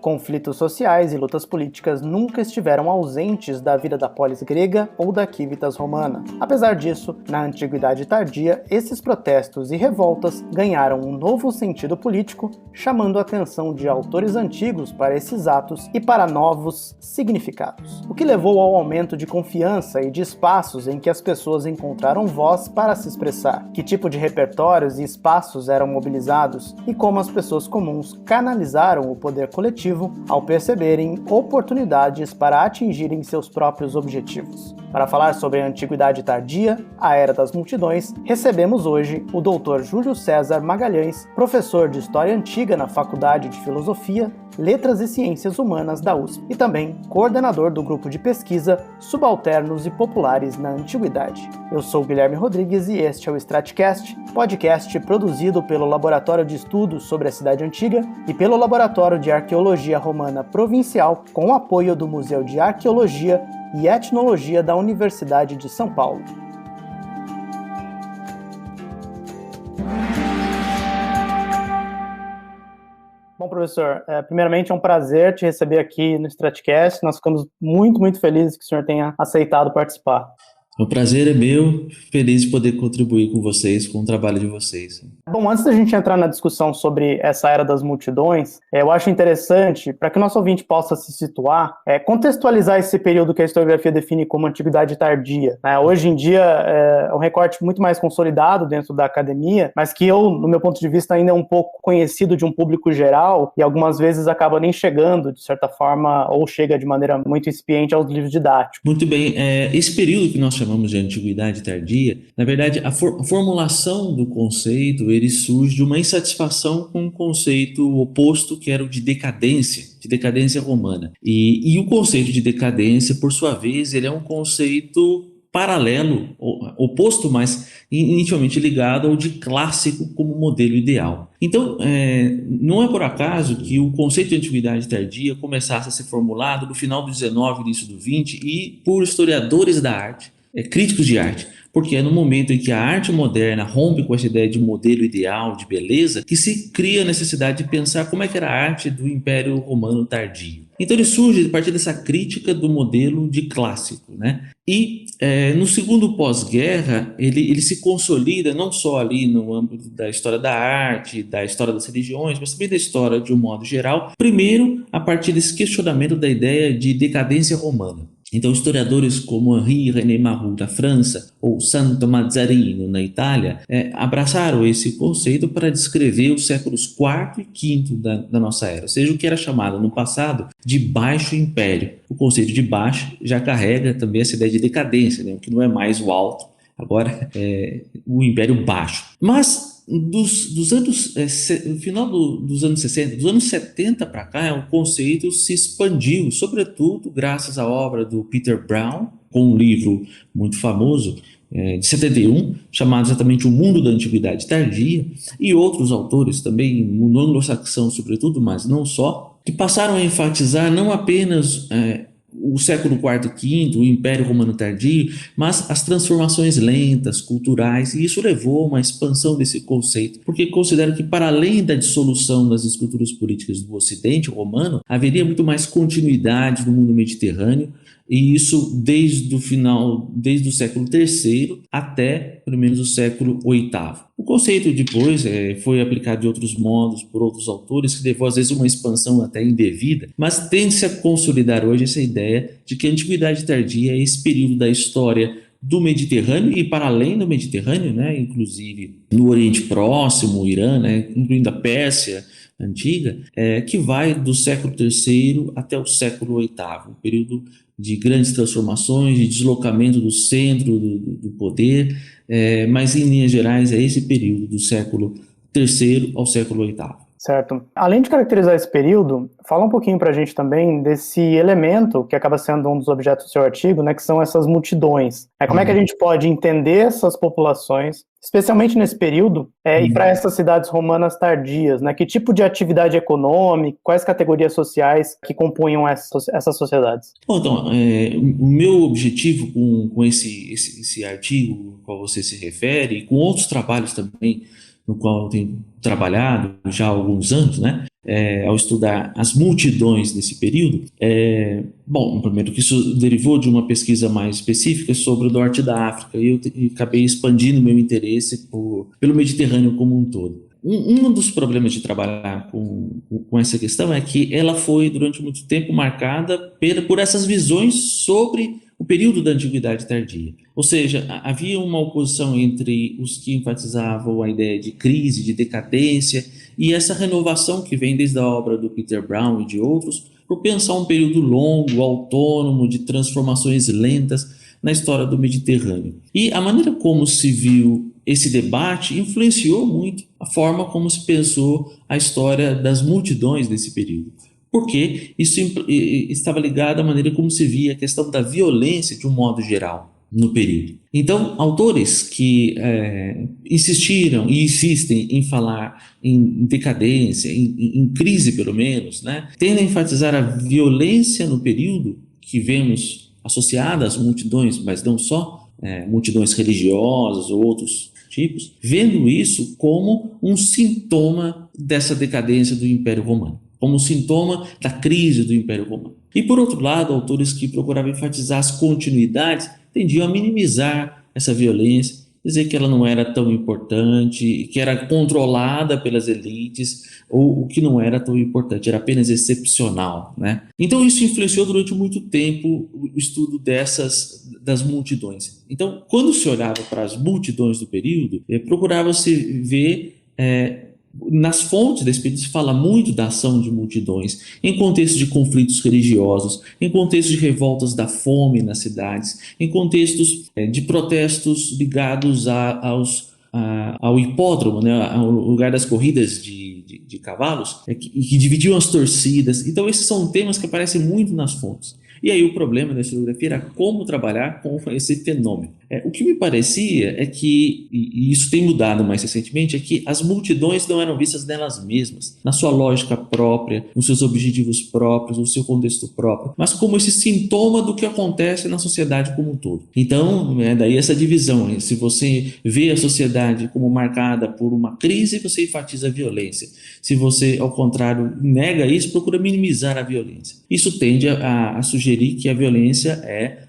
Conflitos sociais e lutas políticas nunca estiveram ausentes da vida da polis grega ou da civitas romana. Apesar disso, na Antiguidade Tardia, esses protestos e revoltas ganharam um novo sentido político, chamando a atenção de autores antigos para esses atos e para novos significados. O que levou ao aumento de confiança e de espaços em que as pessoas encontraram voz para se expressar, que tipo de repertórios e espaços eram mobilizados e como as pessoas comuns canalizaram o poder coletivo ao perceberem oportunidades para atingirem seus próprios objetivos. Para falar sobre a Antiguidade Tardia, a Era das Multidões, recebemos hoje o Dr. Júlio César Magalhães, professor de História Antiga na Faculdade de Filosofia, Letras e Ciências Humanas da USP e também coordenador do grupo de pesquisa Subalternos e Populares na Antiguidade. Eu sou Guilherme Rodrigues e este é o Stratcast, podcast produzido pelo Laboratório de Estudos sobre a Cidade Antiga e pelo Laboratório de Arqueologia Romana Provincial, com o apoio do Museu de Arqueologia e Etnologia da Universidade de São Paulo. Bom, professor, primeiramente é um prazer te receber aqui no Stratcast. Nós ficamos muito felizes que o senhor tenha aceitado participar. O prazer é meu, feliz de poder contribuir com vocês, com o trabalho de vocês. Bom, antes da gente entrar na discussão sobre essa Era das Multidões, eu acho interessante, para que o nosso ouvinte possa se situar, contextualizar esse período que a historiografia define como Antiguidade Tardia. Hoje em dia é um recorte muito mais consolidado dentro da academia, mas que no meu ponto de vista, ainda é um pouco conhecido de um público geral e algumas vezes acaba nem chegando, de certa forma, ou chega de maneira muito incipiente aos livros didáticos. Muito bem, esse período que nós chamamos de Antiguidade Tardia, na verdade, a formulação do conceito, ele surge de uma insatisfação com um conceito oposto, que era o de decadência romana. E o conceito de decadência, por sua vez, ele é um conceito paralelo, oposto, mas intimamente ligado ao de clássico como modelo ideal. Então, não é por acaso que o conceito de Antiguidade Tardia começasse a ser formulado no final do XIX e início do XX e por historiadores da arte, críticos de arte, porque é no momento em que a arte moderna rompe com essa ideia de modelo ideal, de beleza, que se cria a necessidade de pensar como é que era a arte do Império Romano tardio. Então ele surge a partir dessa crítica do modelo de clássico, né? E no segundo pós-guerra ele se consolida não só ali no âmbito da história da arte, da história das religiões, mas também da história de um modo geral, primeiro a partir desse questionamento da ideia de decadência romana. Então, historiadores como Henri René Marrou, da França, ou Santo Mazzarino, na Itália, abraçaram esse conceito para descrever os séculos IV e V da nossa era, ou seja, o que era chamado no passado de Baixo Império. O conceito de baixo já carrega também essa ideia de decadência, né? O que não é mais o alto, agora é o Império Baixo. Mas no final dos anos 60, dos anos 70 para cá, o conceito se expandiu, sobretudo graças à obra do Peter Brown, com um livro muito famoso, de 71, chamado exatamente O Mundo da Antiguidade Tardia, e outros autores também, no anglo-saxão sobretudo, mas não só, que passaram a enfatizar não apenas o século IV e V, o Império Romano Tardio, mas as transformações lentas, culturais, e isso levou a uma expansão desse conceito, porque considero que, para além da dissolução das estruturas políticas do Ocidente romano, haveria muito mais continuidade no mundo mediterrâneo, e isso desde o século III até, pelo menos, o século VIII. O conceito depois foi aplicado de outros modos por outros autores, que levou às vezes uma expansão até indevida, mas tende-se a consolidar hoje essa ideia de que a Antiguidade Tardia é esse período da história do Mediterrâneo e para além do Mediterrâneo, né, inclusive no Oriente Próximo, o Irã, né, incluindo a Pérsia Antiga, que vai do século III até o século VIII, um período de grandes transformações, de deslocamento do centro do poder, mas em linhas gerais é esse período do século III ao século VIII. Certo. Além de caracterizar esse período, fala um pouquinho pra gente também desse elemento que acaba sendo um dos objetos do seu artigo, né, que são essas multidões. Como é que a gente pode entender essas populações, especialmente nesse período, e para essas cidades romanas tardias, né? Que tipo de atividade econômica, quais categorias sociais que compunham essas sociedades? Bom, então, o meu objetivo com esse artigo ao qual você se refere, e com outros trabalhos também no qual eu tenho trabalhado já há alguns anos, né? Ao estudar as multidões desse período, bom, primeiro que isso derivou de uma pesquisa mais específica sobre o norte da África, e eu acabei expandindo meu interesse pelo Mediterrâneo como um todo. Um dos problemas de trabalhar com essa questão é que ela foi, durante muito tempo, marcada por essas visões sobre o período da Antiguidade Tardia. Ou seja, havia uma oposição entre os que enfatizavam a ideia de crise, de decadência, e essa renovação que vem desde a obra do Peter Brown e de outros, por pensar um período longo, autônomo, de transformações lentas na história do Mediterrâneo. E a maneira como se viu esse debate influenciou muito a forma como se pensou a história das multidões desse período. Porque isso estava ligado à maneira como se via a questão da violência de um modo geral no período. Então, autores que insistiram e insistem em falar em decadência, em crise pelo menos, né, tendem a enfatizar a violência no período que vemos associada às multidões, mas não só, multidões religiosas ou outros tipos, vendo isso como um sintoma dessa decadência do Império Romano, como um sintoma da crise do Império Romano. E, por outro lado, autores que procuravam enfatizar as continuidades tendiam a minimizar essa violência, dizer que ela não era tão importante, que era controlada pelas elites, ou o que não era tão importante, era apenas excepcional, né? Então isso influenciou durante muito tempo o estudo das multidões. Então, quando se olhava para as multidões do período, procurava-se ver nas fontes desse período se fala muito da ação de multidões, em contexto de conflitos religiosos, em contexto de revoltas da fome nas cidades, em contextos de protestos ligados ao hipódromo, né, ao lugar das corridas de cavalos, que dividiam as torcidas. Então esses são temas que aparecem muito nas fontes. E aí o problema da historiografia era como trabalhar com esse fenômeno. O que me parecia é que, e isso tem mudado mais recentemente, é que as multidões não eram vistas nelas mesmas, na sua lógica própria, nos seus objetivos próprios, no seu contexto próprio, mas como esse sintoma do que acontece na sociedade como um todo. Então, daí essa divisão. Se você vê a sociedade como marcada por uma crise, você enfatiza a violência. Se você, ao contrário, nega isso, procura minimizar a violência. Isso tende a sugerir que a violência é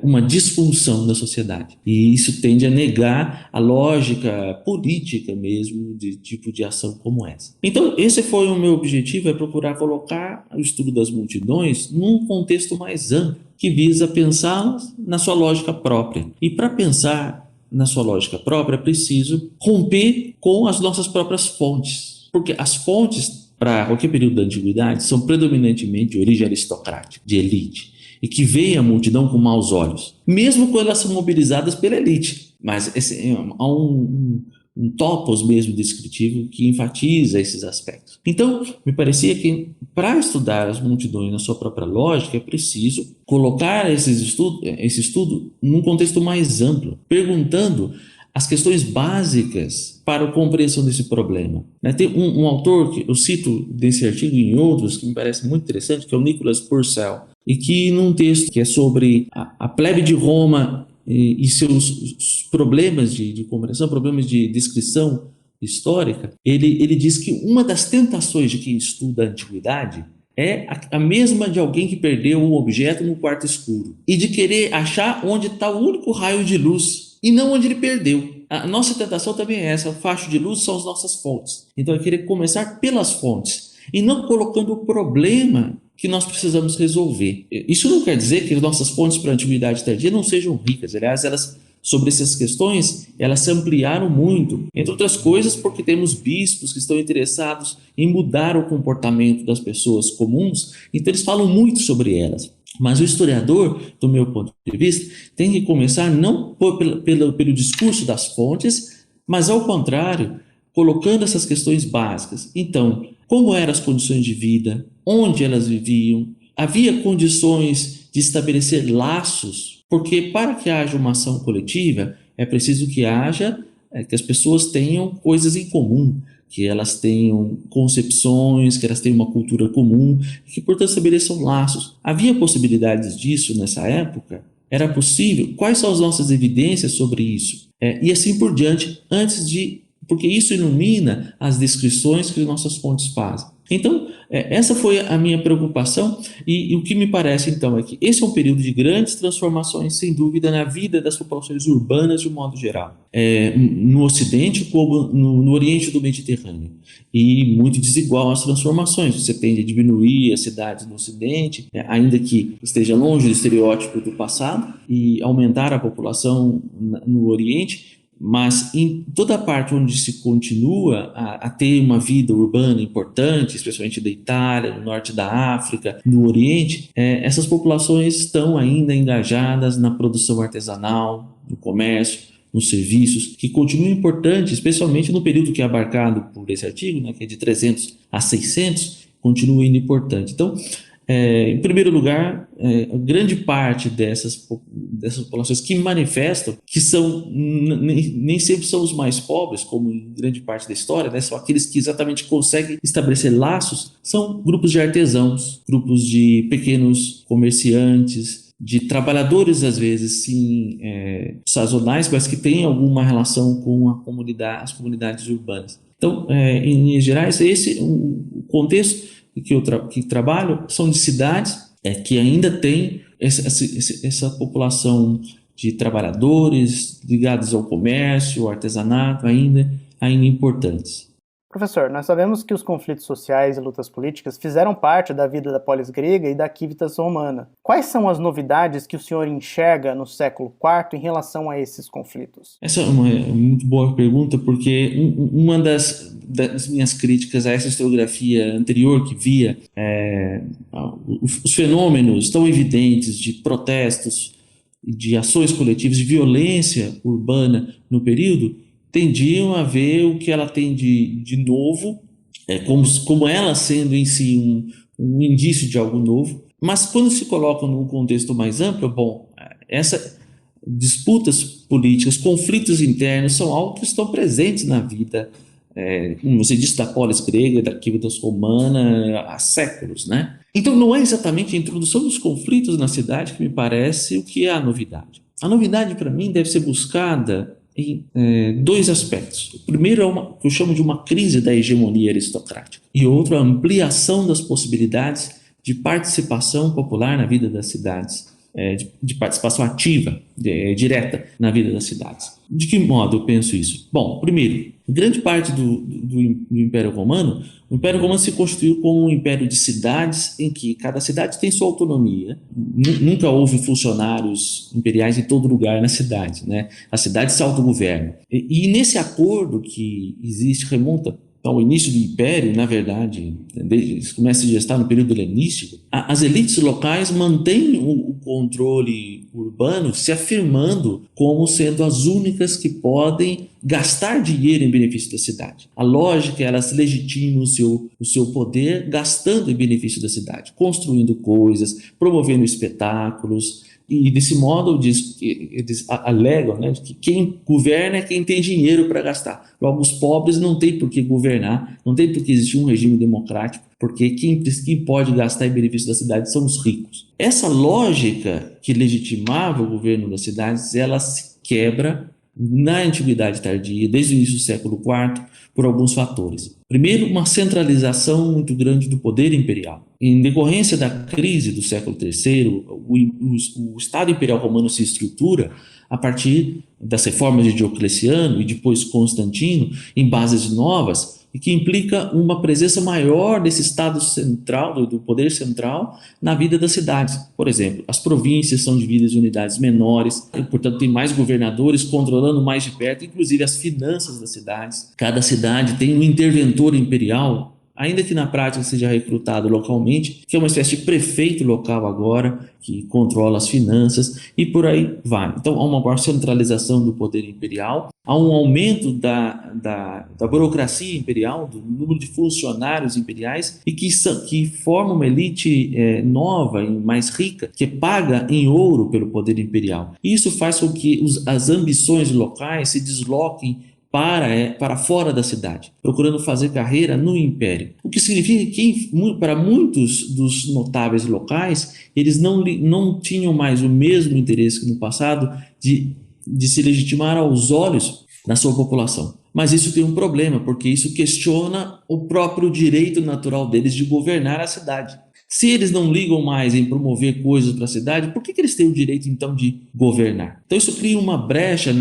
uma disfunção da sociedade. E isso tende a negar a lógica política mesmo de tipo de ação como essa. Então, esse foi o meu objetivo, é procurar colocar o estudo das multidões num contexto mais amplo, que visa pensá-las na sua lógica própria. E para pensar na sua lógica própria, é preciso romper com as nossas próprias fontes. Porque as fontes, para qualquer período da antiguidade, são predominantemente de origem aristocrática, de elite, e que veem a multidão com maus olhos, mesmo quando elas são mobilizadas pela elite. Mas há um topos mesmo descritivo que enfatiza esses aspectos. Então, me parecia que para estudar as multidões na sua própria lógica, é preciso colocar esse estudo num contexto mais amplo, perguntando as questões básicas para a compreensão desse problema. Tem um autor que eu cito desse artigo e em outros que me parece muito interessante, que é o Nicholas Purcell, e que num texto que é sobre a plebe de Roma e seus problemas de compreensão, problemas de descrição histórica, ele diz que uma das tentações de quem estuda a antiguidade é a mesma de alguém que perdeu um objeto no quarto escuro e de querer achar onde está o único raio de luz e não onde ele perdeu. A nossa tentação também é essa, o facho de luz são as nossas fontes. Então é querer começar pelas fontes e não colocando o problema que nós precisamos resolver. Isso não quer dizer que as nossas fontes para a antiguidade tardia não sejam ricas. Aliás, sobre essas questões, elas se ampliaram muito, entre outras coisas porque temos bispos que estão interessados em mudar o comportamento das pessoas comuns, então eles falam muito sobre elas. Mas o historiador, do meu ponto de vista, tem que começar não pelo discurso das fontes, mas ao contrário, colocando essas questões básicas. Então, como eram as condições de vida, onde elas viviam, havia condições de estabelecer laços, porque para que haja uma ação coletiva, é preciso que que as pessoas tenham coisas em comum, que elas tenham concepções, que elas tenham uma cultura comum, que, portanto, estabeleçam laços. Havia possibilidades disso nessa época? Era possível? Quais são as nossas evidências sobre isso? E assim por diante, antes de porque isso ilumina as descrições que nossas fontes fazem. Então, essa foi a minha preocupação e o que me parece, então, é que esse é um período de grandes transformações, sem dúvida, na vida das populações urbanas de um modo geral, no Ocidente como no Oriente do Mediterrâneo, e muito desigual as transformações. Você tende a diminuir as cidades no Ocidente, ainda que esteja longe do estereótipo do passado, e aumentar a população no Oriente, mas em toda a parte onde se continua a ter uma vida urbana importante, especialmente da Itália, no norte da África, no Oriente, essas populações estão ainda engajadas na produção artesanal, no comércio, nos serviços, que continuam importantes, especialmente no período que é abarcado por esse artigo, né, que é de 300 a 600, continua ainda importante. Então, em primeiro lugar, grande parte dessas populações que manifestam, que são nem sempre são os mais pobres, como em grande parte da história, né? São aqueles que exatamente conseguem estabelecer laços, são grupos de artesãos, grupos de pequenos comerciantes, de trabalhadores, às vezes, sim, sazonais, mas que têm alguma relação com as comunidades urbanas. Então, em linhas gerais, esse é o contexto que trabalho, são de cidades que ainda têm essa população de trabalhadores ligados ao comércio, ao artesanato, ainda importantes. Professor, nós sabemos que os conflitos sociais e lutas políticas fizeram parte da vida da polis grega e da civitas romana. Quais são as novidades que o senhor enxerga no século IV em relação a esses conflitos? Essa é uma muito boa pergunta, porque uma das minhas críticas a essa historiografia anterior, que via os fenômenos tão evidentes de protestos, de ações coletivas, de violência urbana no período, tendiam a ver o que ela tem de novo, como ela sendo em si um indício de algo novo, mas quando se coloca num contexto mais amplo, essas disputas políticas, conflitos internos são algo que estão presentes na vida, como você disse, da polis grega, da civitas romana, há séculos, né? Então não é exatamente a introdução dos conflitos na cidade que me parece o que é a novidade. A novidade, para mim, deve ser buscada em dois aspectos. O primeiro é que eu chamo de uma crise da hegemonia aristocrática, e outro a ampliação das possibilidades de participação popular na vida das cidades, de participação ativa, direta na vida das cidades. De que modo eu penso isso? Bom, primeiro, grande parte do Império Romano, o Império Romano se constituiu como um império de cidades em que cada cidade tem sua autonomia. Nunca houve funcionários imperiais em todo lugar na cidade, né? A cidade se autogoverna. E nesse acordo que existe, remonta ao início do Império, na verdade, começa a gestar no período helenístico, as elites locais mantêm o controle urbano, se afirmando como sendo as únicas que podem gastar dinheiro em benefício da cidade. A lógica é elas legitimam o seu poder gastando em benefício da cidade, construindo coisas, promovendo espetáculos. E desse modo eles alegam, né, que quem governa é quem tem dinheiro para gastar. Logo, os pobres não têm por que governar, não tem por que existir um regime democrático, porque quem pode gastar em benefício da cidade são os ricos. Essa lógica que legitimava o governo das cidades, ela se quebra na Antiguidade Tardia, desde o início do século IV, por alguns fatores. Primeiro, uma centralização muito grande do poder imperial. Em decorrência da crise do século III, o Estado Imperial Romano se estrutura a partir das reformas de Diocleciano e depois Constantino, em bases novas, e que implica uma presença maior desse Estado central, do poder central, na vida das cidades. Por exemplo, as províncias são divididas em unidades menores, e, portanto, tem mais governadores controlando mais de perto, inclusive as finanças das cidades. Cada cidade tem um interventor imperial, ainda que na prática seja recrutado localmente, que é uma espécie de prefeito local agora, que controla as finanças, e por aí vai. Então, há uma maior centralização do poder imperial, há um aumento da burocracia imperial, do número de funcionários imperiais, e que forma uma elite nova e mais rica, que paga em ouro pelo poder imperial. Isso faz com que as ambições locais se desloquem para fora da cidade, procurando fazer carreira no império. O que significa que, para muitos dos notáveis locais, eles não tinham mais o mesmo interesse que no passado de se legitimar aos olhos da sua população. Mas isso tem um problema, porque isso questiona o próprio direito natural deles de governar a cidade. Se eles não ligam mais em promover coisas para a cidade, por que eles têm o direito então de governar? Então isso cria uma brecha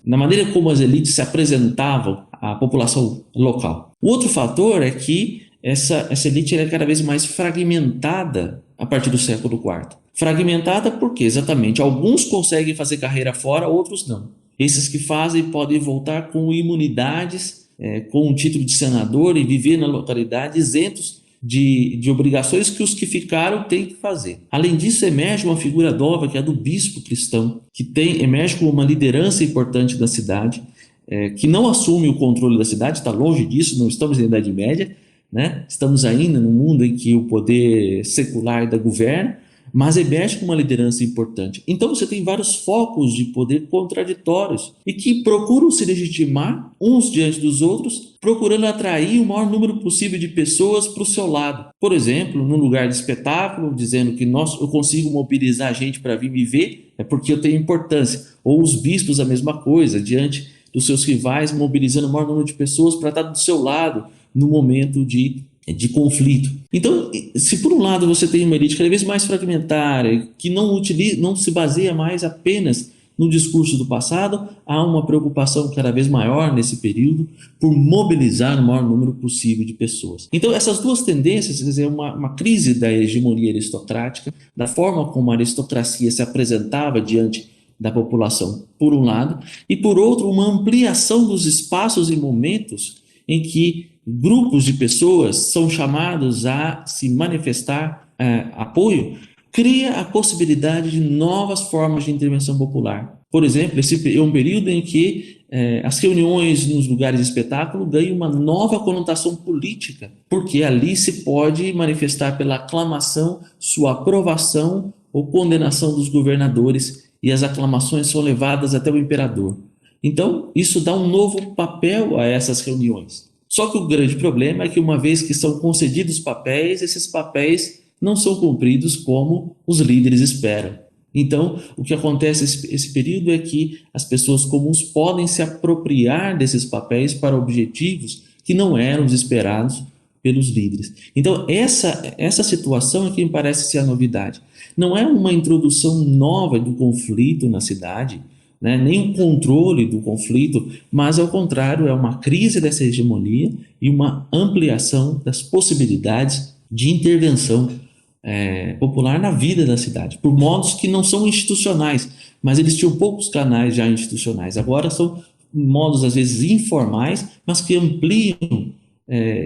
na maneira como as elites se apresentavam à população local. O outro fator é que essa elite é cada vez mais fragmentada a partir do século IV. Fragmentada porque exatamente alguns conseguem fazer carreira fora, outros não. Esses que fazem podem voltar com imunidades, com um título de senador e viver na localidade isentos de obrigações que os que ficaram têm que fazer. Além disso, emerge uma figura nova, que é a do bispo cristão, que emerge como uma liderança importante da cidade, que não assume o controle da cidade, está longe disso, não estamos na Idade Média, né? Estamos ainda num mundo em que o poder secular ainda governa, mas emerge como uma liderança importante. Então você tem vários focos de poder contraditórios e que procuram se legitimar uns diante dos outros, procurando atrair o maior número possível de pessoas para o seu lado. Por exemplo, num lugar de espetáculo, dizendo que eu consigo mobilizar gente para vir me ver, é porque eu tenho importância. Ou os bispos a mesma coisa, diante dos seus rivais, mobilizando o maior número de pessoas para estar do seu lado no momento de conflito. Então, se por um lado você tem uma elite cada vez mais fragmentária, que não se baseia mais apenas no discurso do passado, há uma preocupação cada vez maior nesse período por mobilizar o maior número possível de pessoas. Então, essas duas tendências, quer dizer, uma crise da hegemonia aristocrática, da forma como a aristocracia se apresentava diante da população, por um lado, e por outro, uma ampliação dos espaços e momentos em que grupos de pessoas são chamados a se manifestar apoio, cria a possibilidade de novas formas de intervenção popular. Por exemplo, esse é um período em que as reuniões nos lugares de espetáculo ganham uma nova conotação política, porque ali se pode manifestar pela aclamação sua aprovação ou condenação dos governadores, e as aclamações são levadas até o imperador. Então, isso dá um novo papel a essas reuniões. Só que o grande problema é que, uma vez que são concedidos papéis, esses papéis não são cumpridos como os líderes esperam. Então, o que acontece esse período é que as pessoas comuns podem se apropriar desses papéis para objetivos que não eram os esperados pelos líderes. Então, essa situação é que me parece ser a novidade. Não é uma introdução nova do conflito na cidade, né, nem um controle do conflito, mas ao contrário, é uma crise dessa hegemonia e uma ampliação das possibilidades de intervenção popular na vida da cidade, por modos que não são institucionais, mas eles tinham poucos canais já institucionais. Agora são modos às vezes informais, mas que ampliam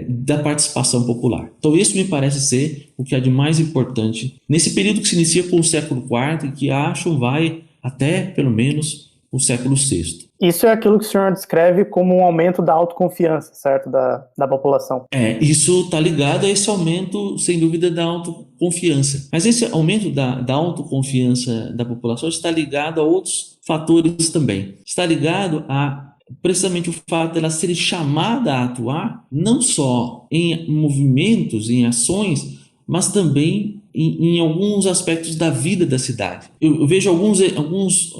da participação popular. Então isso me parece ser o que há de mais importante nesse período que se inicia com o século IV e que acho vai até, pelo menos, o século VI. Isso é aquilo que o senhor descreve como um aumento da autoconfiança, certo? Da população. Isso está ligado a esse aumento, sem dúvida, da autoconfiança. Mas esse aumento da autoconfiança da população está ligado a outros fatores também. Está ligado a precisamente o fato dela ser chamada a atuar não só em movimentos, em ações, mas também em alguns aspectos da vida da cidade. Eu vejo alguns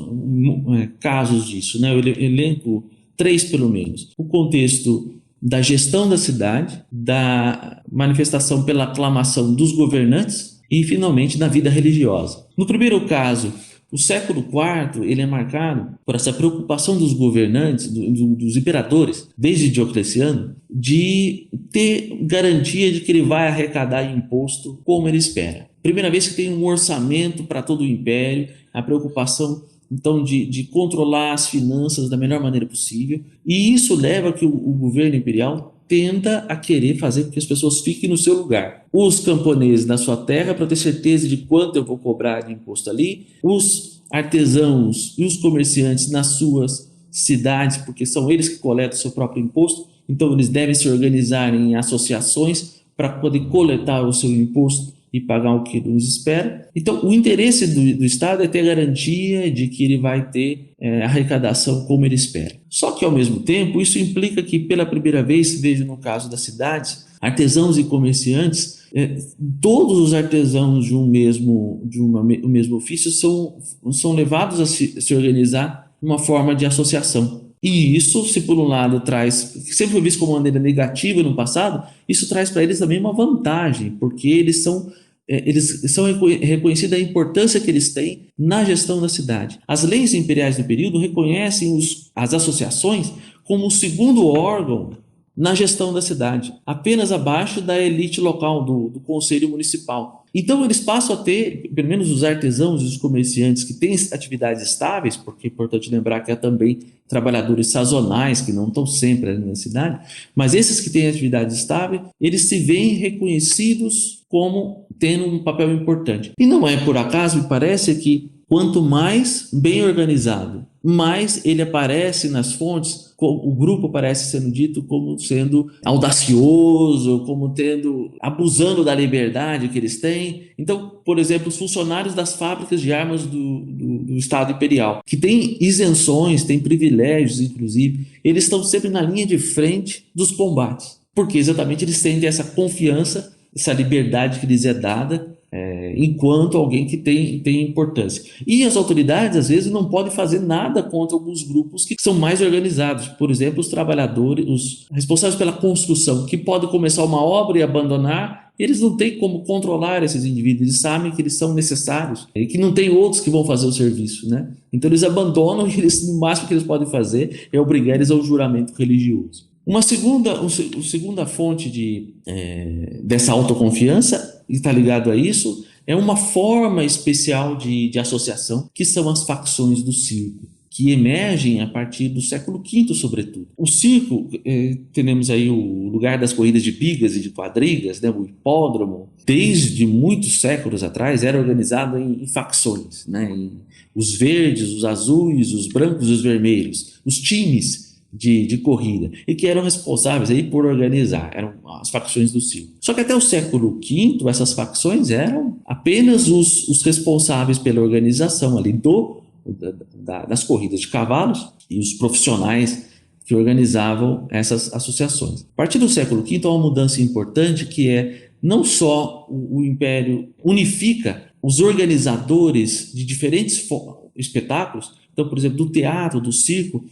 casos disso, né? Eu elenco 3 pelo menos. O contexto da gestão da cidade, da manifestação pela aclamação dos governantes e, finalmente, da vida religiosa. No primeiro caso, o século IV ele é marcado por essa preocupação dos governantes, dos imperadores, desde Diocleciano, de ter garantia de que ele vai arrecadar imposto como ele espera. Primeira vez que tem um orçamento para todo o império, a preocupação então de controlar as finanças da melhor maneira possível, e isso leva a que o governo imperial tenda a querer fazer com que as pessoas fiquem no seu lugar. Os camponeses na sua terra, para ter certeza de quanto eu vou cobrar de imposto ali, os artesãos e os comerciantes nas suas cidades, porque são eles que coletam o seu próprio imposto, então eles devem se organizar em associações para poder coletar o seu imposto e pagar o que nos espera. Então, o interesse do Estado é ter garantia de que ele vai ter arrecadação como ele espera. Só que, ao mesmo tempo, isso implica que, pela primeira vez, vejo no caso das cidades, artesãos e comerciantes, todos os artesãos de um mesmo ofício são levados a se organizar uma forma de associação. E isso, se por um lado traz, sempre foi visto como uma maneira negativa no passado, isso traz para eles também uma vantagem, porque eles são reconhecida a importância que eles têm na gestão da cidade. As leis imperiais do período reconhecem as associações como o segundo órgão na gestão da cidade, apenas abaixo da elite local, do conselho municipal. Então eles passam a ter, pelo menos os artesãos e os comerciantes que têm atividades estáveis, porque é importante lembrar que há também trabalhadores sazonais que não estão sempre ali na cidade, mas esses que têm atividade estável, eles se veem reconhecidos como tendo um papel importante. E não é por acaso, me parece que quanto mais bem organizado, mais ele aparece nas fontes, o grupo aparece sendo dito como sendo audacioso, como abusando da liberdade que eles têm. Então, por exemplo, os funcionários das fábricas de armas do Estado Imperial, que têm isenções, têm privilégios, inclusive, eles estão sempre na linha de frente dos combates, porque exatamente eles sentem essa confiança, essa liberdade que lhes é dada, enquanto alguém que tem importância. E as autoridades, às vezes, não podem fazer nada contra alguns grupos que são mais organizados. Por exemplo, os trabalhadores, os responsáveis pela construção, que podem começar uma obra e abandonar, eles não têm como controlar esses indivíduos, eles sabem que eles são necessários e que não tem outros que vão fazer o serviço, né? Então eles abandonam e o máximo que eles podem fazer é obrigar eles ao juramento religioso. Uma segunda fonte dessa autoconfiança, e está ligado a isso, é uma forma especial de associação, que são as facções do circo, que emergem a partir do século V, sobretudo. O circo, temos aí o lugar das corridas de bigas e de quadrigas, né, o hipódromo, desde muitos séculos atrás, era organizado em facções, né, os verdes, os azuis, os brancos e os vermelhos, os times de corrida, e que eram responsáveis aí por organizar, eram as facções do circo. Só que até o século V, essas facções eram apenas os responsáveis pela organização ali das corridas de cavalos e os profissionais que organizavam essas associações. A partir do século V há uma mudança importante, que é não só o Império unifica os organizadores de diferentes espetáculos, então, por exemplo, do teatro, do circo,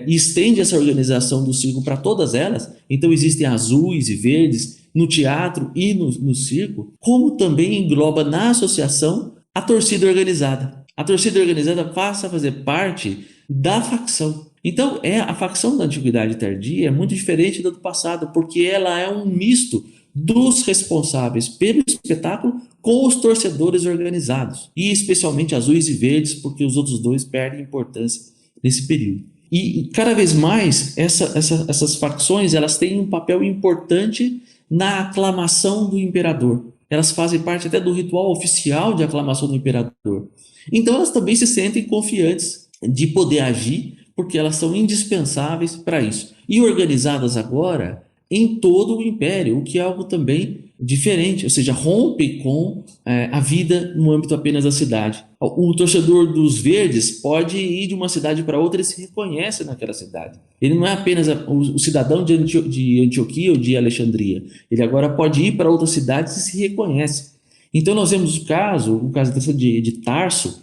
e estende essa organização do circo para todas elas. Então existem azuis e verdes no teatro e no circo, como também engloba na associação a torcida organizada. A torcida organizada passa a fazer parte da facção. Então a facção da Antiguidade Tardia é muito diferente da do passado, porque ela é um misto dos responsáveis pelo espetáculo com os torcedores organizados, e especialmente azuis e verdes, porque os outros dois perdem importância nesse período. E cada vez mais essas facções, elas têm um papel importante na aclamação do imperador. Elas fazem parte até do ritual oficial de aclamação do imperador. Então elas também se sentem confiantes de poder agir, porque elas são indispensáveis para isso. E organizadas agora em todo o império, o que é algo também diferente, ou seja, rompe com a vida no âmbito apenas da cidade. O torcedor dos verdes pode ir de uma cidade para outra e se reconhece naquela cidade. Ele não é apenas o cidadão de Antioquia ou de Alexandria. Ele agora pode ir para outras cidades e se reconhece. Então nós vemos o caso de Tarso,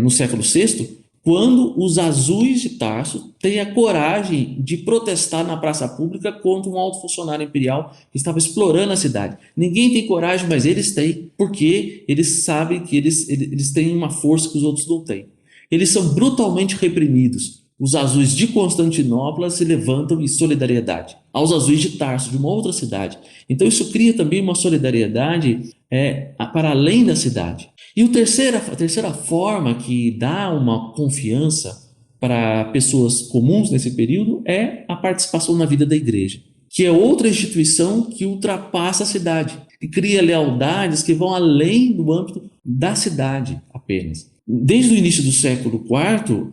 no século VI, quando os azuis de Tarso têm a coragem de protestar na praça pública contra um alto funcionário imperial que estava explorando a cidade. Ninguém tem coragem, mas eles têm, porque eles sabem que eles têm uma força que os outros não têm. Eles são brutalmente reprimidos. Os azuis de Constantinopla se levantam em solidariedade aos azuis de Tarso, de uma outra cidade. Então isso cria também uma solidariedade para além da cidade. E a terceira forma que dá uma confiança para pessoas comuns nesse período é a participação na vida da igreja, que é outra instituição que ultrapassa a cidade, que cria lealdades que vão além do âmbito da cidade apenas. Desde o início do século IV,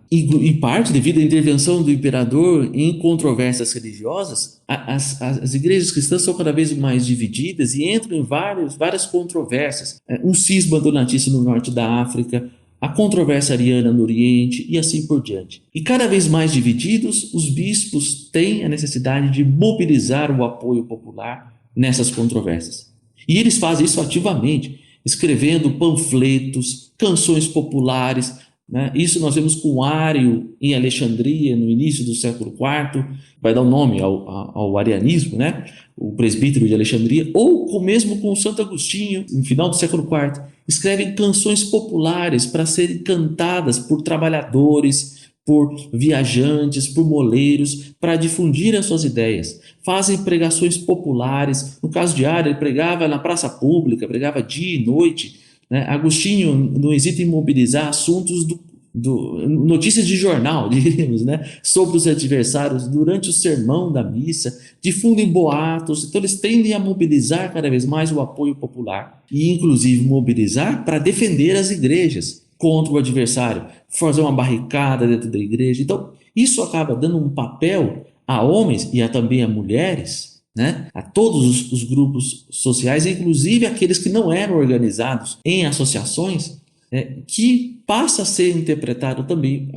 em parte devido à intervenção do imperador em controvérsias religiosas, as igrejas cristãs são cada vez mais divididas e entram em várias controvérsias. Um cisma donatista no norte da África, a controvérsia ariana no Oriente e assim por diante. E cada vez mais divididos, os bispos têm a necessidade de mobilizar o apoio popular nessas controvérsias. E eles fazem isso ativamente, escrevendo panfletos, canções populares, né? Isso nós vemos com Ário em Alexandria, no início do século IV, vai dar o nome ao arianismo, né? O presbítero de Alexandria, ou mesmo com Santo Agostinho, no final do século IV, escrevem canções populares para serem cantadas por trabalhadores, por viajantes, por moleiros, para difundir as suas ideias. Fazem pregações populares. No caso de Ário, ele pregava na praça pública, pregava dia e noite, né? Agostinho não hesita em mobilizar assuntos notícias de jornal, diríamos, né, sobre os adversários durante o sermão da missa, difundem boatos, então eles tendem a mobilizar cada vez mais o apoio popular e inclusive mobilizar para defender as igrejas contra o adversário, fazer uma barricada dentro da igreja. Então isso acaba dando um papel a homens e também a mulheres, né, a todos os grupos sociais, inclusive aqueles que não eram organizados em associações, que passa a ser interpretado também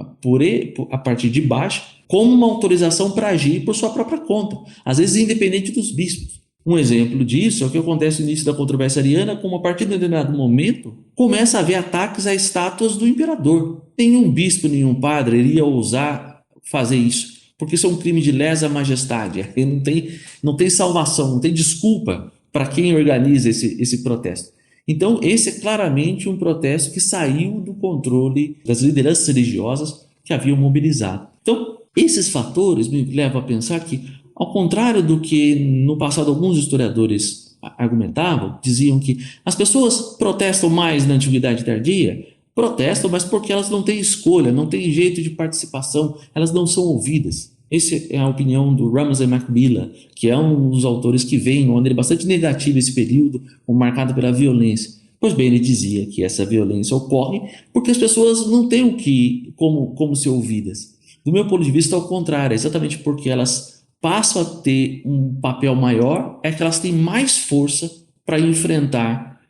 a partir de baixo como uma autorização para agir por sua própria conta, às vezes independente dos bispos. Um exemplo disso é o que acontece no início da controvérsia ariana, como a partir de um determinado momento começa a haver ataques a estátuas do imperador. Nenhum bispo, nenhum padre iria ousar fazer isso, porque isso é um crime de lesa majestade. Não tem salvação, não tem desculpa para quem organiza esse protesto. Então, esse é claramente um protesto que saiu do controle das lideranças religiosas que haviam mobilizado. Então, esses fatores me levam a pensar que, ao contrário do que no passado alguns historiadores argumentavam, diziam que as pessoas protestam mais na Antiguidade Tardia, protestam, mas porque elas não têm escolha, não têm jeito de participação, elas não são ouvidas. Essa é a opinião do Ramsay MacMillan, que é um dos autores que vem de uma maneira bastante negativa esse período, marcado pela violência. Pois bem, ele dizia que essa violência ocorre porque as pessoas não têm como ser ouvidas. Do meu ponto de vista, ao contrário, é exatamente porque elas passam a ter um papel maior, é que elas têm mais força para enfrentar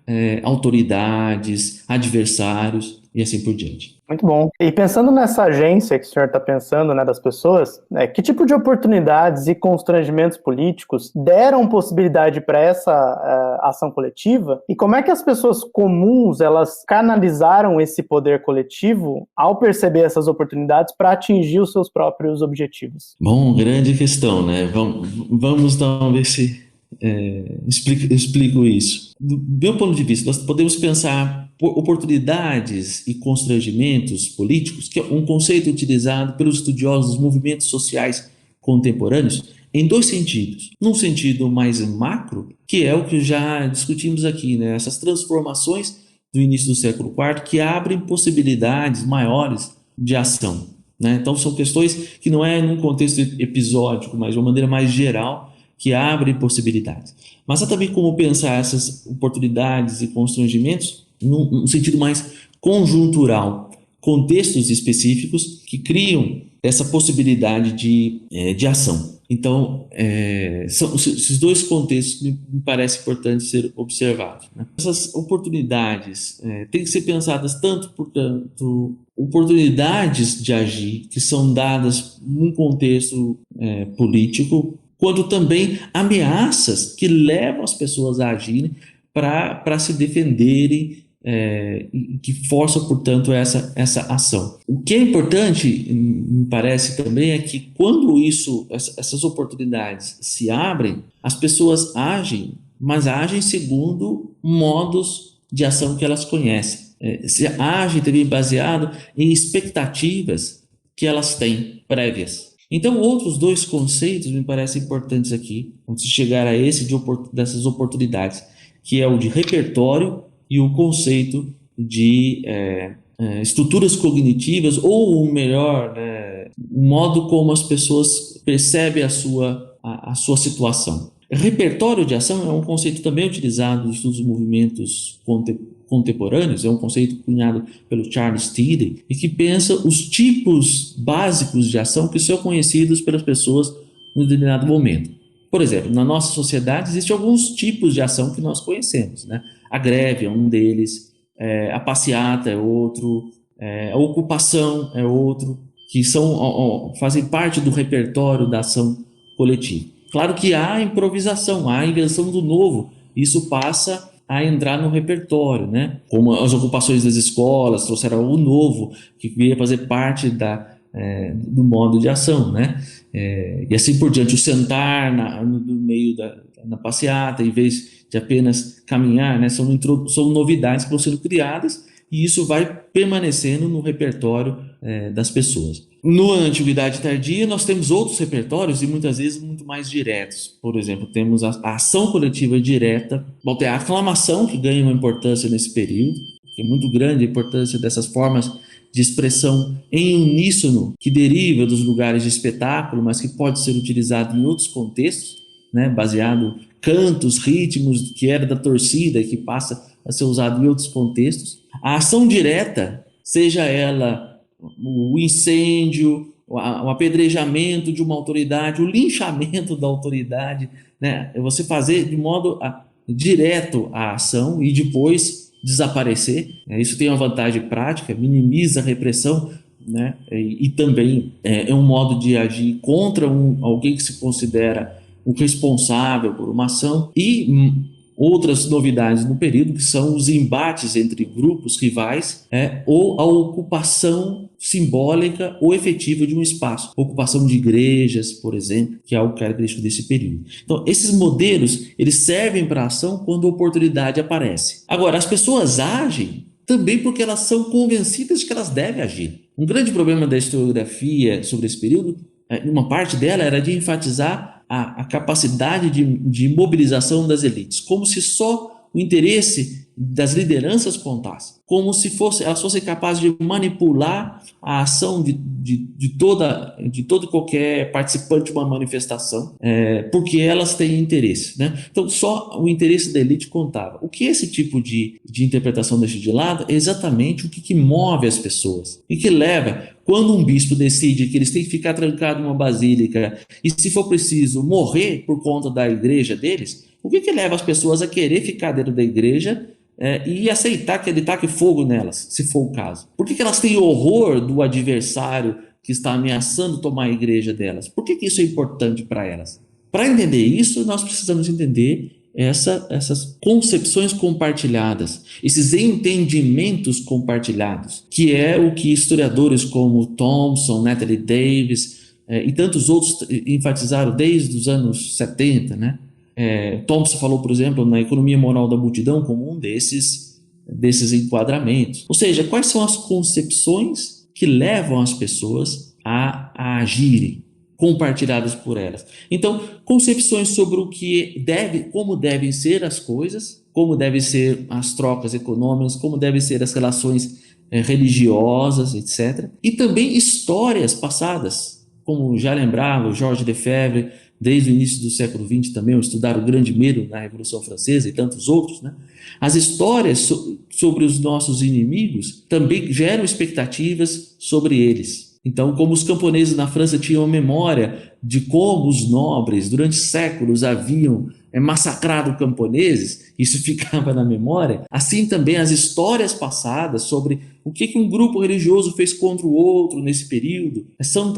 autoridades, adversários e assim por diante. Muito bom. E pensando nessa agência que o senhor está pensando, né, das pessoas, que tipo de oportunidades e constrangimentos políticos deram possibilidade para essa ação coletiva? E como é que as pessoas comuns elas canalizaram esse poder coletivo ao perceber essas oportunidades para atingir os seus próprios objetivos? Bom, grande questão, né? Vamos então ver se explico isso. Do meu ponto de vista, nós podemos pensar oportunidades e constrangimentos políticos, que é um conceito utilizado pelos estudiosos dos movimentos sociais contemporâneos, em dois sentidos. Num sentido mais macro, que é o que já discutimos aqui, né? Essas transformações do início do século IV que abrem possibilidades maiores de ação, né? Então são questões que não é num contexto episódico, mas de uma maneira mais geral, que abrem possibilidades. Mas há também como pensar essas oportunidades e constrangimentos num sentido mais conjuntural, contextos específicos que criam essa possibilidade de ação. Então, são esses dois contextos que me parece importante ser observados, né? Essas oportunidades têm que ser pensadas portanto, oportunidades de agir que são dadas num contexto político, quanto também ameaças que levam as pessoas a agirem para se defenderem, que forçam, portanto, essa ação. O que é importante, me parece também, é que quando essas oportunidades se abrem, as pessoas agem, mas agem segundo modos de ação que elas conhecem. Se agem também baseado em expectativas que elas têm prévias. Então, outros dois conceitos me parecem importantes aqui, antes de chegar a esse dessas oportunidades, que é o de repertório e o conceito de estruturas cognitivas, ou melhor, o modo como as pessoas percebem a sua situação. Repertório de ação é um conceito também utilizado nos estudos dos movimentos contemporâneos, é um conceito cunhado pelo Charles Tilly, e que pensa os tipos básicos de ação que são conhecidos pelas pessoas em determinado momento. Por exemplo, na nossa sociedade existem alguns tipos de ação que nós conhecemos, né? A greve é um deles, a passeata é outro, a ocupação é outro, que fazem parte do repertório da ação coletiva. Claro que há improvisação, há a invenção do novo, isso passa a entrar no repertório, né? Como as ocupações das escolas trouxeram algo novo que veio fazer parte do modo de ação, né? E assim por diante, o sentar no meio na passeata, em vez de apenas caminhar, né? São novidades que vão sendo criadas e isso vai permanecendo no repertório das pessoas. Na Antiguidade Tardia, nós temos outros repertórios e muitas vezes muito mais diretos. Por exemplo, temos a ação coletiva direta, tem a aclamação, que ganha uma importância nesse período, que é muito grande a importância dessas formas de expressão em uníssono, que deriva dos lugares de espetáculo, mas que pode ser utilizado em outros contextos, né, baseado em cantos, ritmos, que era da torcida e que passa a ser usado em outros contextos. A ação direta, seja ela o incêndio, o apedrejamento de uma autoridade, o linchamento da autoridade, né? É você fazer de modo direto a ação e depois desaparecer. Isso tem uma vantagem prática, minimiza a repressão, né? E também é um modo de agir contra alguém que se considera o responsável por uma ação. E outras novidades no período, que são os embates entre grupos rivais, ou a ocupação simbólica ou efetiva de um espaço. Ocupação de igrejas, por exemplo, que é algo característico desse período. Então, esses modelos, eles servem para a ação quando a oportunidade aparece. Agora, as pessoas agem também porque elas são convencidas de que elas devem agir. Um grande problema da historiografia sobre esse período, uma parte dela era de enfatizar a capacidade de mobilização das elites, como se só o interesse das lideranças contasse, como se elas fossem capazes de manipular a ação de todo qualquer participante de uma manifestação, porque elas têm interesse, né? Então só o interesse da elite contava. O que esse tipo de interpretação deixa de lado é exatamente o que move as pessoas e que leva, quando um bispo decide que eles têm que ficar trancados numa basílica e, se for preciso, morrer por conta da igreja deles, o que leva as pessoas a querer ficar dentro da igreja e aceitar que ele taque fogo nelas, se for o caso? Por que elas têm horror do adversário que está ameaçando tomar a igreja delas? Por que isso é importante para elas? Para entender isso, nós precisamos entender essas concepções compartilhadas, esses entendimentos compartilhados, que é o que historiadores como Thompson, Natalie Davis e tantos outros enfatizaram desde os anos 70, né? Thompson falou, por exemplo, na economia moral da multidão como um desses enquadramentos. Ou seja, quais são as concepções que levam as pessoas a agirem, compartilhadas por elas. Então, concepções sobre como devem ser as coisas, como devem ser as trocas econômicas, como devem ser as relações religiosas, etc. E também histórias passadas, como já lembrava o Georges Lefebvre, desde o início do século XX também, estudaram o Grande Medo na Revolução Francesa e tantos outros, né? As histórias sobre os nossos inimigos também geram expectativas sobre eles. Então, como os camponeses na França tinham a memória de como os nobres, durante séculos, haviam massacrado camponeses, isso ficava na memória, assim também as histórias passadas sobre o que um grupo religioso fez contra o outro nesse período,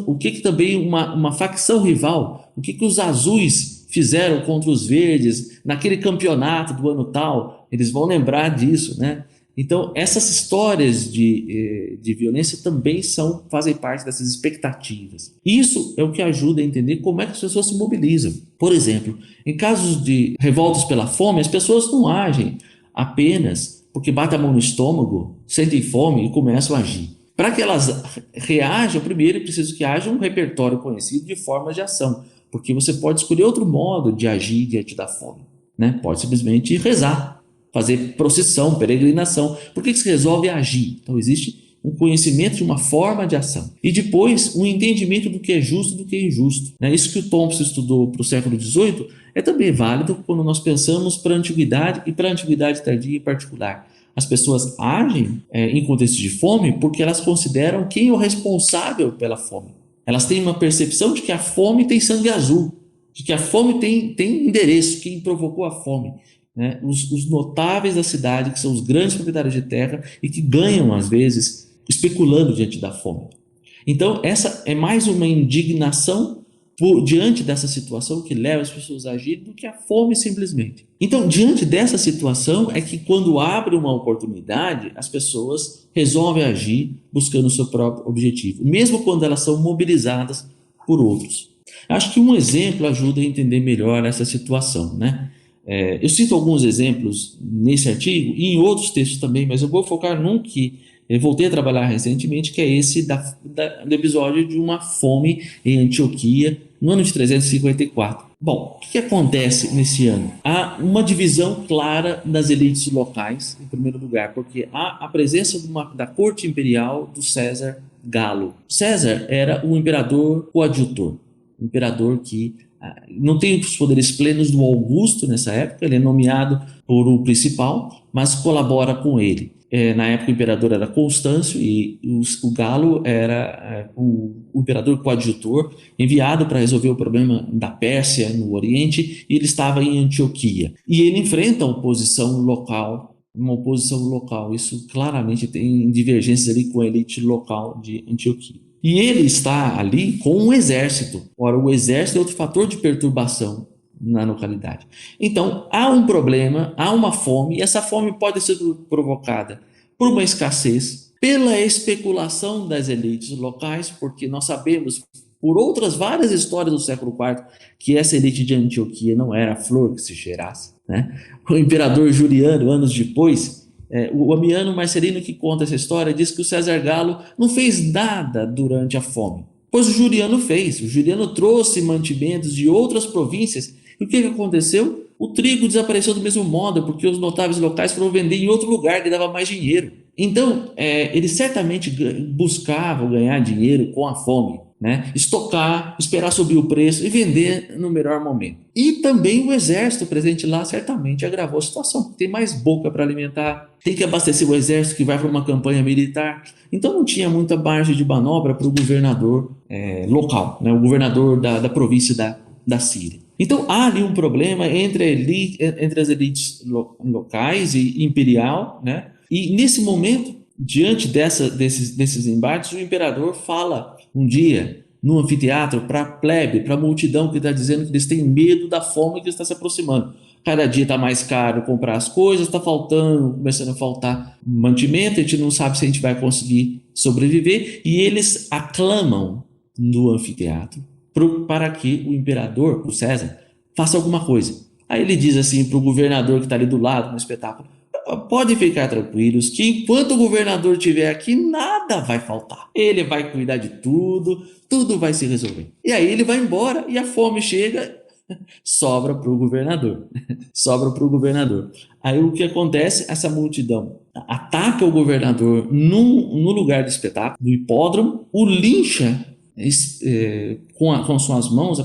o que também uma facção rival, o que os azuis fizeram contra os verdes naquele campeonato do ano tal, eles vão lembrar disso, né? Então, essas histórias de violência também fazem parte dessas expectativas. Isso é o que ajuda a entender como é que as pessoas se mobilizam. Por exemplo, em casos de revoltas pela fome, as pessoas não agem apenas porque batem a mão no estômago, sentem fome e começam a agir. Para que elas reajam, primeiro é preciso que haja um repertório conhecido de formas de ação, porque você pode escolher outro modo de agir diante da fome, né? Pode simplesmente rezar, fazer procissão, peregrinação. Por que se resolve agir? Então existe um conhecimento de uma forma de ação. E depois um entendimento do que é justo e do que é injusto. Isso que o Thompson estudou para o século XVIII é também válido quando nós pensamos para a Antiguidade e para a Antiguidade Tardia em particular. As pessoas agem em contexto de fome porque elas consideram quem é o responsável pela fome. Elas têm uma percepção de que a fome tem sangue azul, de que a fome tem endereço, quem provocou a fome. Os notáveis da cidade, que são os grandes proprietários de terra e que ganham, às vezes, especulando diante da fome. Então, essa é mais uma indignação diante dessa situação que leva as pessoas a agir do que a fome simplesmente. Então, diante dessa situação é que quando abre uma oportunidade, as pessoas resolvem agir buscando o seu próprio objetivo, mesmo quando elas são mobilizadas por outros. Acho que um exemplo ajuda a entender melhor essa situação, né? Eu cito alguns exemplos nesse artigo e em outros textos também, mas eu vou focar num que eu voltei a trabalhar recentemente, que é esse do episódio de uma fome em Antioquia, no ano de 354. Bom, o que acontece nesse ano? Há uma divisão clara das elites locais, em primeiro lugar, porque há a presença da corte imperial do César Galo. César era o imperador coadjutor, um imperador que não tem os poderes plenos do Augusto nessa época, ele é nomeado por o principal, mas colabora com ele. Na época o imperador era Constâncio e o Galo era o imperador coadjutor enviado para resolver o problema da Pérsia no Oriente, e ele estava em Antioquia. E ele enfrenta uma oposição local, isso claramente tem divergências ali com a elite local de Antioquia. E ele está ali com um exército. Ora, o exército é outro fator de perturbação na localidade. Então, há um problema, há uma fome, e essa fome pode ser provocada por uma escassez, pela especulação das elites locais, porque nós sabemos, por outras várias histórias do século IV, que essa elite de Antioquia não era a flor que se cheirasse, né? O imperador Juliano, anos depois, o Amiano Marcelino, que conta essa história, diz que o César Galo não fez nada durante a fome, pois o Juliano fez. O Juliano trouxe mantimentos de outras províncias. E o que aconteceu? O trigo desapareceu do mesmo modo, porque os notáveis locais foram vender em outro lugar que dava mais dinheiro. Então, eles certamente buscavam ganhar dinheiro com a fome, né? Estocar, esperar subir o preço e vender no melhor momento. E também o exército presente lá certamente agravou a situação, porque tem mais boca para alimentar, tem que abastecer o exército que vai para uma campanha militar. Então não tinha muita margem de manobra para o governador local, né? O governador da província da Síria. Então há ali um problema entre as elites locais e imperial, né? E nesse momento, diante desses embates, o imperador fala um dia no anfiteatro para a plebe, para a multidão que está dizendo que eles têm medo da fome que está se aproximando. Cada dia está mais caro comprar as coisas, está começando a faltar mantimento, a gente não sabe se a gente vai conseguir sobreviver, e eles aclamam no anfiteatro para que o imperador, o César, faça alguma coisa. Aí ele diz assim para o governador que está ali do lado no espetáculo: podem ficar tranquilos que enquanto o governador estiver aqui, nada vai faltar. Ele vai cuidar de tudo, tudo vai se resolver. E aí ele vai embora e a fome chega, sobra para o governador. Sobra para o governador. Aí o que acontece? Essa multidão ataca o governador no lugar do espetáculo, no hipódromo, o lincha com suas mãos,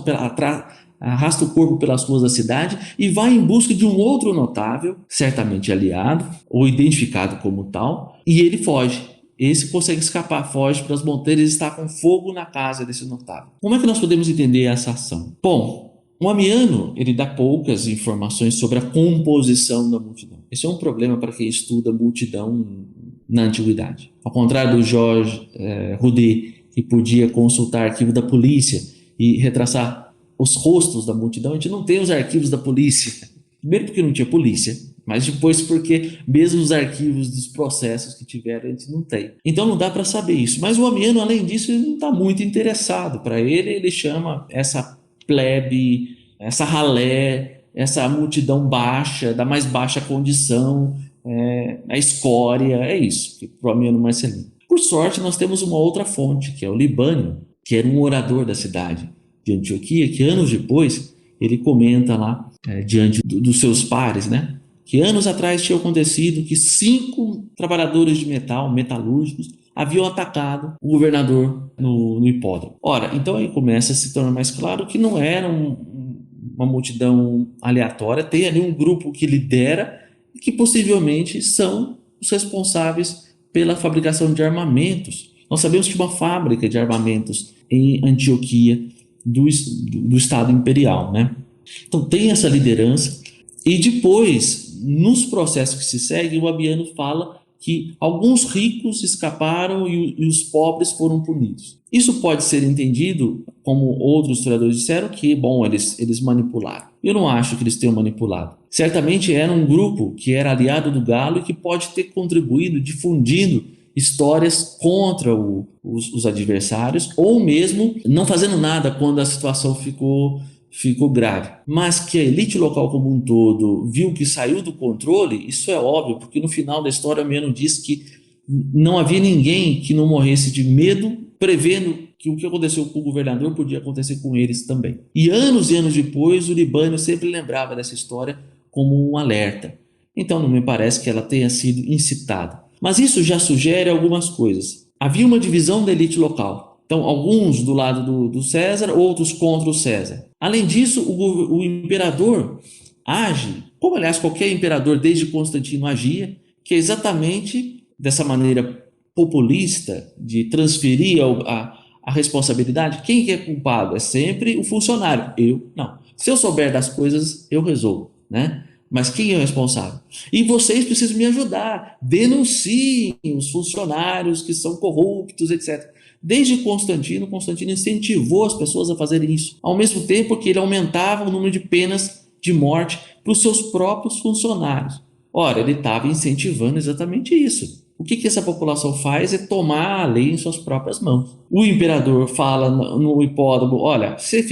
arrasta o corpo pelas ruas da cidade e vai em busca de um outro notável, certamente aliado ou identificado como tal, e ele foge. Esse consegue escapar, foge para as montanhas e está com fogo na casa desse notável. Como é que nós podemos entender essa ação? Bom, o Amiano, ele dá poucas informações sobre a composição da multidão. Esse é um problema para quem estuda multidão na antiguidade. Ao contrário do Georges Roudet, que podia consultar arquivo da polícia e retraçar os rostos da multidão, a gente não tem os arquivos da polícia. Primeiro porque não tinha polícia, mas depois porque mesmo os arquivos dos processos que tiveram a gente não tem. Então não dá para saber isso. Mas o Amiano, além disso, ele não está muito interessado. Para ele chama essa plebe, essa ralé, essa multidão baixa, da mais baixa condição, a escória, é isso, para o Amiano Marcelino. Por sorte, nós temos uma outra fonte, que é o Libânio, que era um orador da cidade de Antioquia, que anos depois ele comenta lá, diante dos seus pares, né, que anos atrás tinha acontecido que 5 trabalhadores de metal, metalúrgicos, haviam atacado o governador no hipódromo. Ora, então aí começa a se tornar mais claro que não era uma multidão aleatória, tem ali um grupo que lidera e que possivelmente são os responsáveis pela fabricação de armamentos. Nós sabemos que uma fábrica de armamentos em Antioquia do Estado Imperial, né? Então tem essa liderança, e depois, nos processos que se seguem, o Amiano fala que alguns ricos escaparam e os pobres foram punidos. Isso pode ser entendido, como outros historiadores disseram, que, bom, eles manipularam. Eu não acho que eles tenham manipulado. Certamente era um grupo que era aliado do Galo e que pode ter contribuído difundindo histórias contra os adversários, ou mesmo não fazendo nada quando a situação ficou grave. Mas que a elite local como um todo viu que saiu do controle, isso é óbvio, porque no final da história o Meno diz que não havia ninguém que não morresse de medo, prevendo que o que aconteceu com o governador podia acontecer com eles também. E anos depois, o Libânio sempre lembrava dessa história como um alerta. Então não me parece que ela tenha sido incitada. Mas isso já sugere algumas coisas. Havia uma divisão da elite local. Então, alguns do lado do César, outros contra o César. Além disso, o imperador age, como aliás qualquer imperador desde Constantino agia, que é exatamente dessa maneira populista de transferir a responsabilidade. Quem que é culpado? É sempre o funcionário. Eu não. Se eu souber das coisas, eu resolvo, né? Mas quem é o responsável? E vocês precisam me ajudar. Denunciem os funcionários que são corruptos, etc. Desde Constantino incentivou as pessoas a fazerem isso. Ao mesmo tempo que ele aumentava o número de penas de morte para os seus próprios funcionários. Ora, ele estava incentivando exatamente isso. O que essa população faz é tomar a lei em suas próprias mãos. O imperador fala no hipódromo, olha, se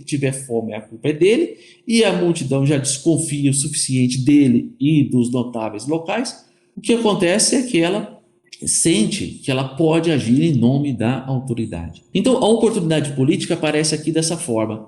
tiver fome a culpa é dele, e a multidão já desconfia o suficiente dele e dos notáveis locais. O que acontece é que ela sente que ela pode agir em nome da autoridade. Então a oportunidade política aparece aqui dessa forma.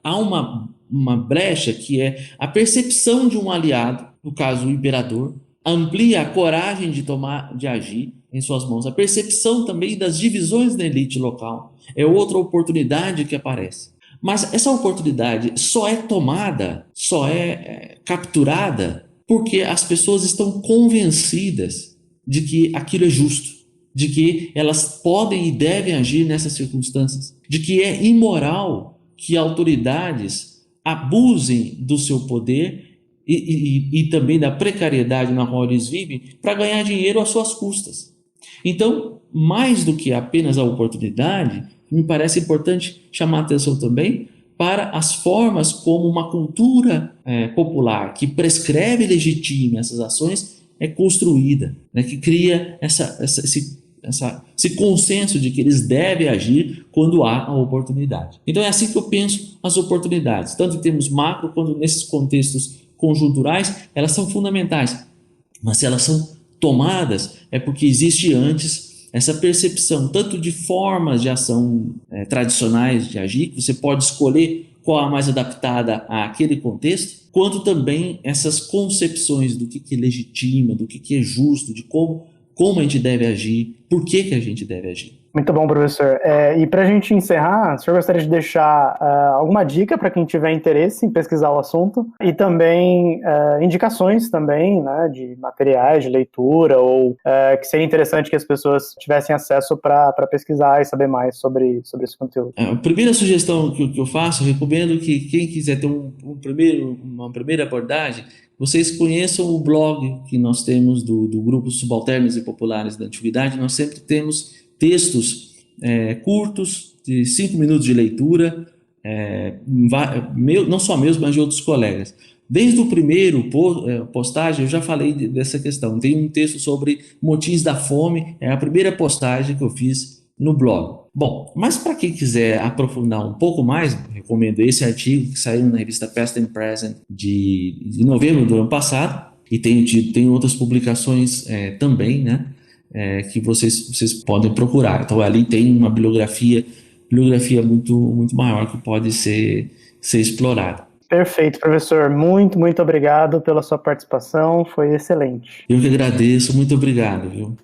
Há uma brecha que é a percepção de um aliado, no caso o imperador, amplia a coragem de agir em suas mãos. A percepção também das divisões da elite local é outra oportunidade que aparece. Mas essa oportunidade só é tomada, só é capturada porque as pessoas estão convencidas de que aquilo é justo, de que elas podem e devem agir nessas circunstâncias, de que é imoral que autoridades abusem do seu poder e também da precariedade na qual eles vivem para ganhar dinheiro às suas custas. Então, mais do que apenas a oportunidade, me parece importante chamar a atenção também para as formas como uma cultura popular que prescreve e legitima essas ações é construída, né, que cria esse consenso de que eles devem agir quando há a oportunidade. Então é assim que eu penso as oportunidades, tanto em termos macro quanto nesses contextos conjunturais, elas são fundamentais, mas se elas são tomadas é porque existe antes essa percepção tanto de formas de ação tradicionais de agir, que você pode escolher qual a mais adaptada àquele contexto, quanto também essas concepções do que é legitima, do que é justo, de como a gente deve agir, por que a gente deve agir. Muito bom, professor. E para a gente encerrar, o senhor gostaria de deixar alguma dica para quem tiver interesse em pesquisar o assunto e também indicações também, né, de materiais de leitura ou que seria interessante que as pessoas tivessem acesso para pesquisar e saber mais sobre esse conteúdo. A primeira sugestão que eu faço, eu recomendo que quem quiser ter uma primeira abordagem, vocês conheçam o blog que nós temos do Grupo Subalternos e Populares da Antiguidade. Nós sempre temos textos curtos, de 5 minutos de leitura, não só meus, mas de outros colegas. Desde o primeiro postagem eu já falei dessa questão. Tem um texto sobre motins da fome, é a primeira postagem que eu fiz no blog. Bom, mas para quem quiser aprofundar um pouco mais, recomendo esse artigo que saiu na revista Past and Present de novembro do ano passado, e tem outras publicações também, né? Que vocês podem procurar. Então ali tem uma bibliografia muito, muito maior que pode ser explorada. Perfeito, professor. Muito, muito obrigado pela sua participação. Foi excelente. Eu que agradeço. Muito obrigado, viu?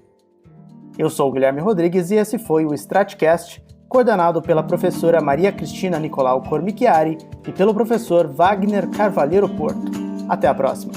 Eu sou o Guilherme Rodrigues e esse foi o Stratcast, coordenado pela professora Maria Cristina Nicolau Cormichiari e pelo professor Wagner Carvalheiro Porto. Até a próxima.